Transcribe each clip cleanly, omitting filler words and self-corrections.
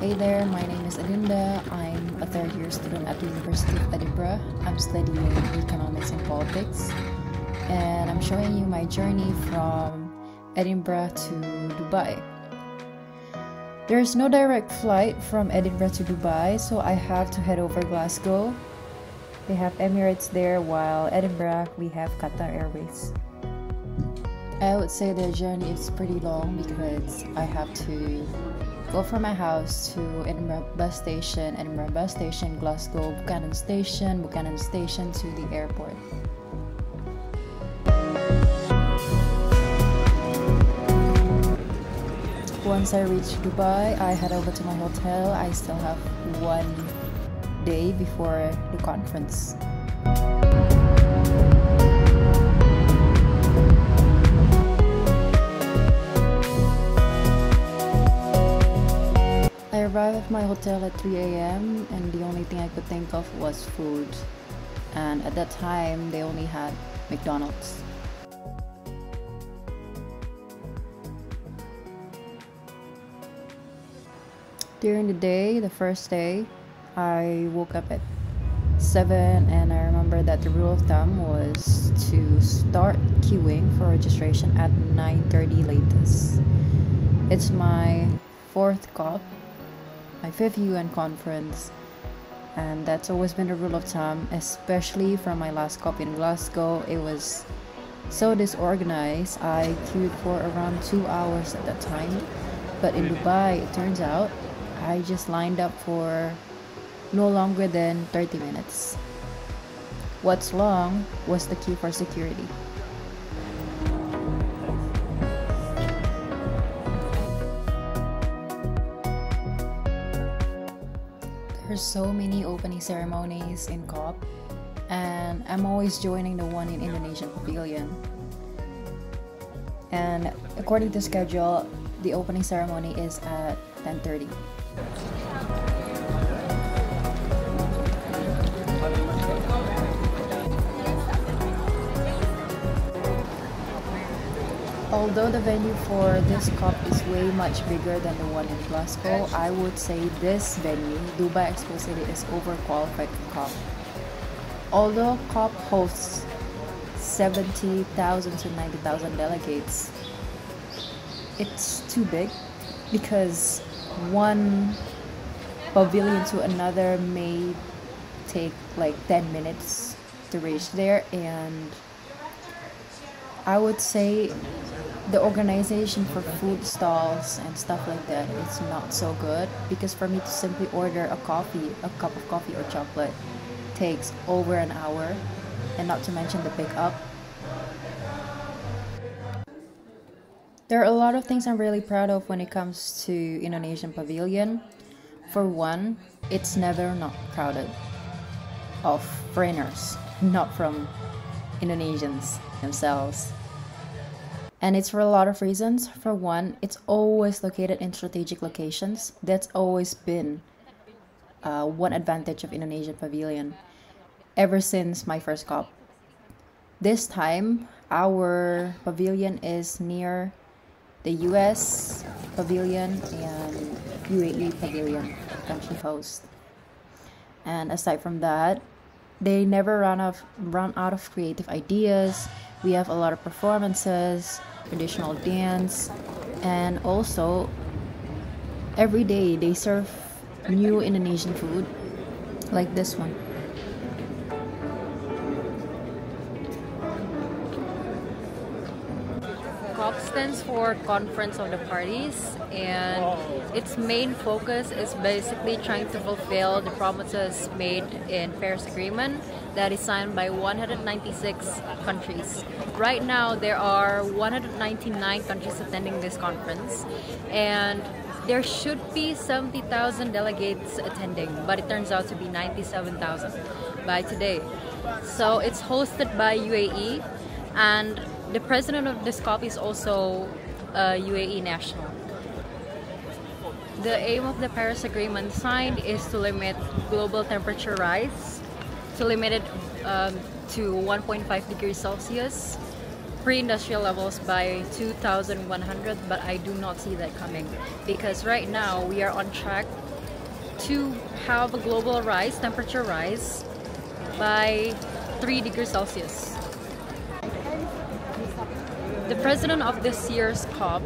Hey there, my name is Adinda. I'm a third year student at the University of Edinburgh. I'm studying economics and politics, and I'm showing you my journey from Edinburgh to Dubai. There's no direct flight from Edinburgh to Dubai, so I have to head over Glasgow. They have Emirates there, while Edinburgh we have Qatar Airways. I would say the journey is pretty long because I have to go from my house to Edinburgh bus station, Glasgow, Buchanan Station to the airport. Once I reach Dubai, I head over to my hotel. I still have one day before the conference. I arrived at my hotel at 3 a.m. and the only thing I could think of was food. And at that time, they only had McDonald's. During the day, the first day, I woke up at 7 and I remember that the rule of thumb was to start queuing for registration at 9:30 latest. It's my fourth COP, my fifth UN conference, and that's always been the rule of thumb, especially from my last COP in Glasgow. It was so disorganized. I queued for around 2 hours at that time, but in Dubai, it turns out I just lined up for no longer than 30 minutes. What's long was the queue for security. There's so many opening ceremonies in COP, and I'm always joining the one in Indonesian Pavilion. And according to schedule, the opening ceremony is at 10:30. Although the venue for this COP is way much bigger than the one in Glasgow, I would say this venue, Dubai Expo City, is overqualified for COP. Although COP hosts 70,000 to 90,000 delegates, it's too big because one pavilion to another may take like 10 minutes to reach there, and I would say the organization for food stalls and stuff like that is not so good, because for me to simply order a cup of coffee or chocolate takes over an hour, and not to mention the pickup. There are a lot of things I'm really proud of when it comes to Indonesian Pavilion. For one, it's never not crowded of foreigners, not from Indonesians themselves. And it's for a lot of reasons. For one, it's always located in strategic locations. That's always been one advantage of Indonesian Pavilion ever since my first COP. This time, our pavilion is near the US Pavilion and UAE Pavilion, country host. And aside from that, they never run out of creative ideas. We have a lot of performances, traditional dance, and also every day they serve new Indonesian food like this one. COP stands for Conference of the Parties, and its main focus is basically trying to fulfill the promises made in Paris Agreement that is signed by 196 countries. Right now, there are 199 countries attending this conference, and there should be 70,000 delegates attending, but it turns out to be 97,000 by today. So it's hosted by UAE, and the president of this COP is also a UAE national. The aim of the Paris Agreement signed is to limit global temperature rise, to limit it to 1.5 degrees Celsius, pre-industrial levels by 2100, but I do not see that coming, because right now we are on track to have a global temperature rise by 3 degrees Celsius. The president of this year's COP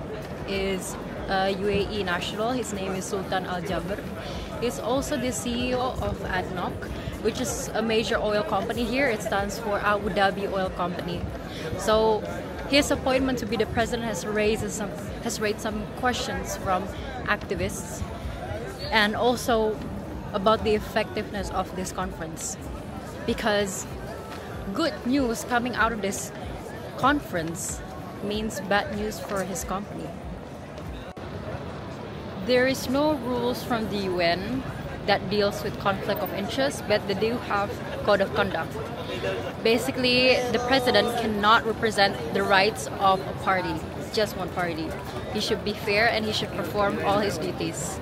is a UAE national. His name is Sultan Al Jaber. He's also the CEO of ADNOC, which is a major oil company here. It stands for Abu Dhabi Oil Company. So his appointment to be the president has raised some questions from activists, and also about the effectiveness of this conference, because good news coming out of this conference means bad news for his company. There is no rules from the UN that deals with conflict of interest, but they do have code of conduct. Basically, the president cannot represent the rights of a party, just one party. He should be fair and he should perform all his duties.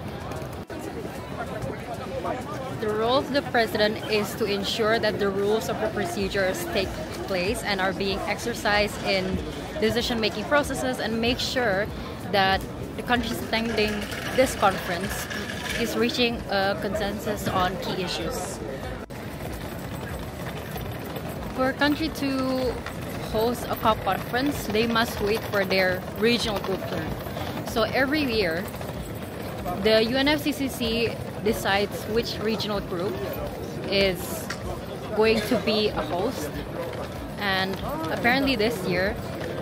The role of the president is to ensure that the rules of the procedures take place and are being exercised in decision-making processes, and make sure that the countries attending this conference is reaching a consensus on key issues. For a country to host a COP conference, they must wait for their regional group turn. So every year, the UNFCCC decides which regional group is going to be a host, and apparently this year,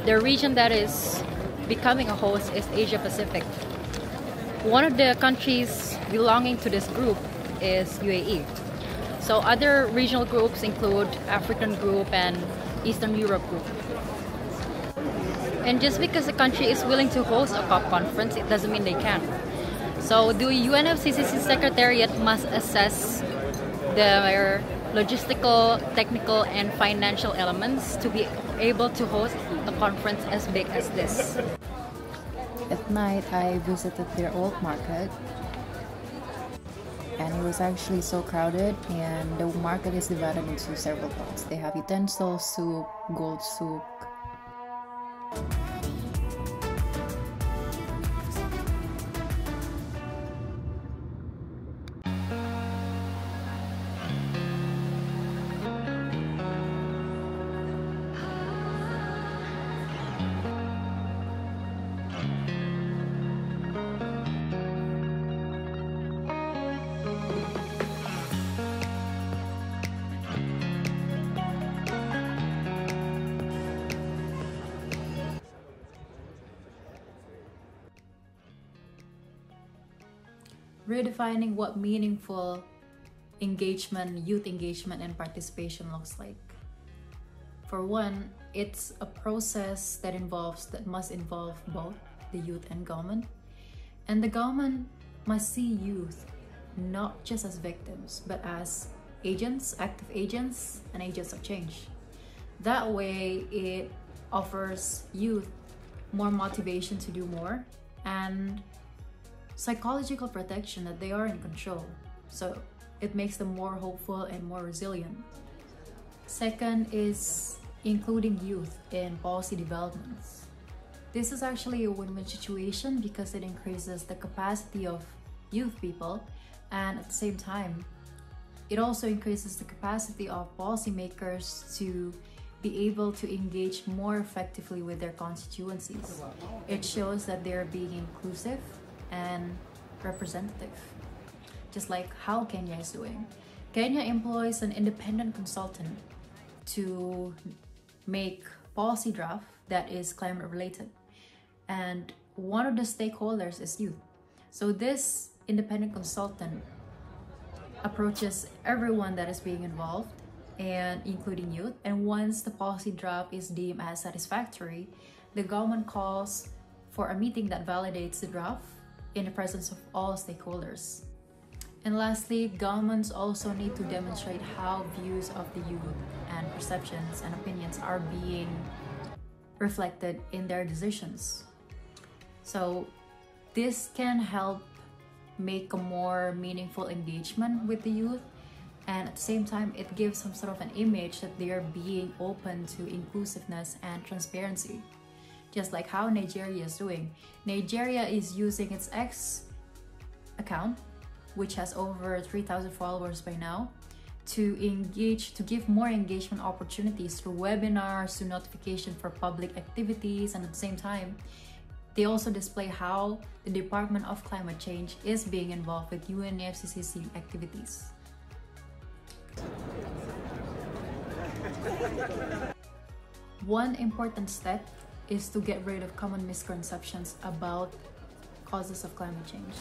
the region that is becoming a host is Asia Pacific. One of the countries belonging to this group is UAE. So other regional groups include African group and Eastern Europe group. And just because a country is willing to host a COP conference, it doesn't mean they can. So the UNFCCC Secretariat must assess their logistical, technical, and financial elements to be able to host a conference as big as this. At night, I visited their old market, and it was actually so crowded, and the market is divided into several parts. They have utensils, soup, gold soup. Redefining what meaningful engagement, youth engagement, and participation looks like. For one, it's a process that must involve both the youth and government. And the government must see youth not just as victims, but as agents, active agents, and agents of change. That way, it offers youth more motivation to do more and psychological protection that they are in control. So it makes them more hopeful and more resilient. Second is including youth in policy developments. This is actually a win-win situation because it increases the capacity of youth people, and at the same time, it also increases the capacity of policymakers to be able to engage more effectively with their constituencies. It shows that they're being inclusive and representative, just like how Kenya is doing. Kenya employs an independent consultant to make policy draft that is climate related, and one of the stakeholders is youth. So this independent consultant approaches everyone that is being involved, and including youth, and once the policy draft is deemed as satisfactory, the government calls for a meeting that validates the draft in the presence of all stakeholders. And lastly, governments also need to demonstrate how views of the youth and perceptions and opinions are being reflected in their decisions. So this can help make a more meaningful engagement with the youth, and at the same time, it gives some sort of an image that they are being open to inclusiveness and transparency. Just like how Nigeria is doing. Nigeria is using its X account which has over 3,000 followers by now, to give more engagement opportunities through webinars, to notification for public activities, and at the same time, they also display how the Department of Climate Change is being involved with UNFCCC activities. One important step is to get rid of common misconceptions about causes of climate change.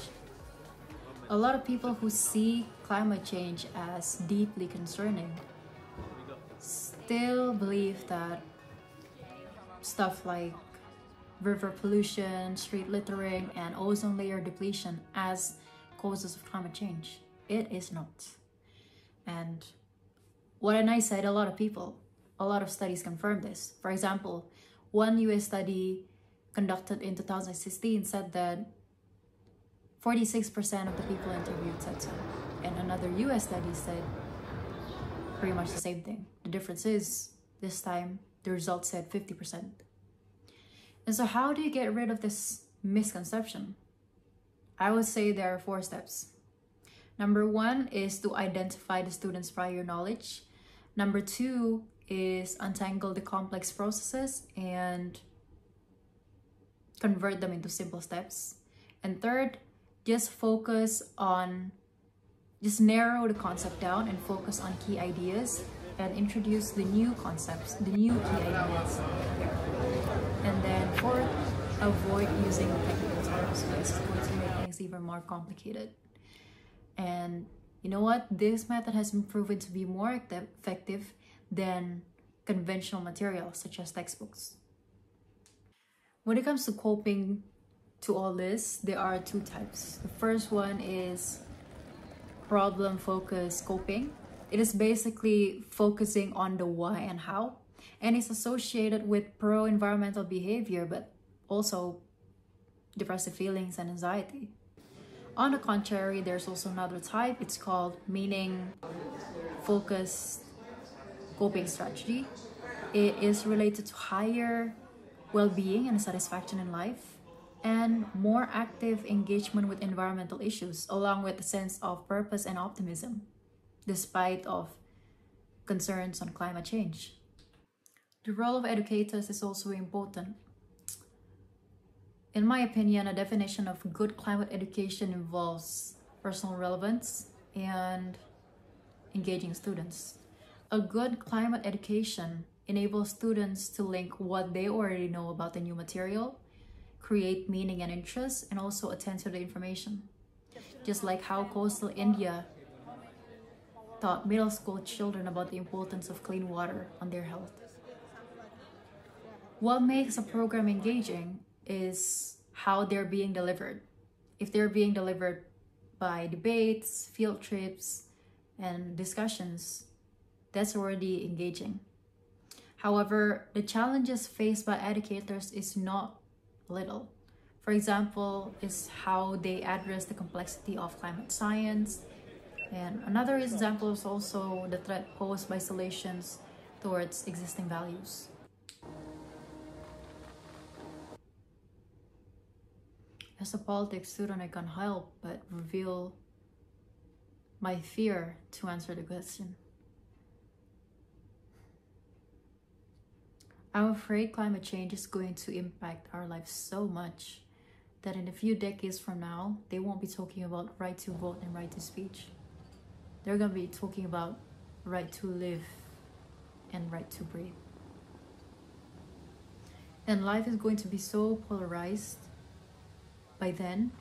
A lot of people who see climate change as deeply concerning still believe that stuff like river pollution, street littering, and ozone layer depletion as causes of climate change. It is not. And when I said a lot of people, a lot of studies confirm this. For example, one US study conducted in 2016 said that 46% of the people interviewed said so. And another US study said pretty much the same thing. The difference is, this time, the results said 50%. And so how do you get rid of this misconception? I would say there are 4 steps. Number 1 is to identify the student's prior knowledge. Number 2 is untangle the complex processes and convert them into simple steps. And third, just narrow the concept down and focus on key ideas and introduce the new concepts, the new key ideas there. And then fourth, avoid using technical terms, because it's going to make things even more complicated. And you know what? This method has been proven to be more effective than conventional materials such as textbooks. When it comes to coping to all this, there are 2 types. The first one is problem-focused coping. It is basically focusing on the why and how, and it's associated with pro-environmental behavior, but also depressive feelings and anxiety. On the contrary, there's also another type. It's called meaning-focused coping strategy. It is related to higher well-being and satisfaction in life, and more active engagement with environmental issues, along with a sense of purpose and optimism, despite of concerns on climate change. The role of educators is also important. In my opinion, a definition of good climate education involves personal relevance and engaging students. A good climate education enables students to link what they already know about the new material, create meaning and interest, and also attend to the information. Just like how coastal India taught middle school children about the importance of clean water on their health. What makes a program engaging is how they're being delivered. If they're being delivered by debates, field trips, and discussions, that's already engaging. However, the challenges faced by educators is not little. For example, is how they address the complexity of climate science. And another example is also the threat posed by solutions towards existing values. As a politics student, I can't help but reveal my fear to answer the question. I'm afraid climate change is going to impact our lives so much that in a few decades from now, they won't be talking about right to vote and right to speech. They're going to be talking about right to live and right to breathe. And life is going to be so polarized by then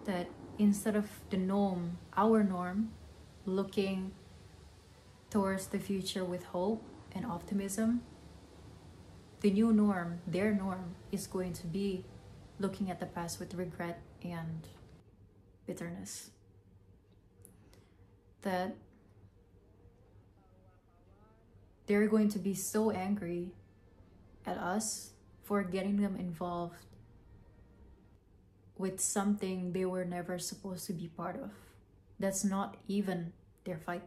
that instead of the norm, our norm, looking towards the future with hope and optimism, the new norm, their norm, is going to be looking at the past with regret and bitterness. That they're going to be so angry at us for getting them involved with something they were never supposed to be part of. That's not even their fight.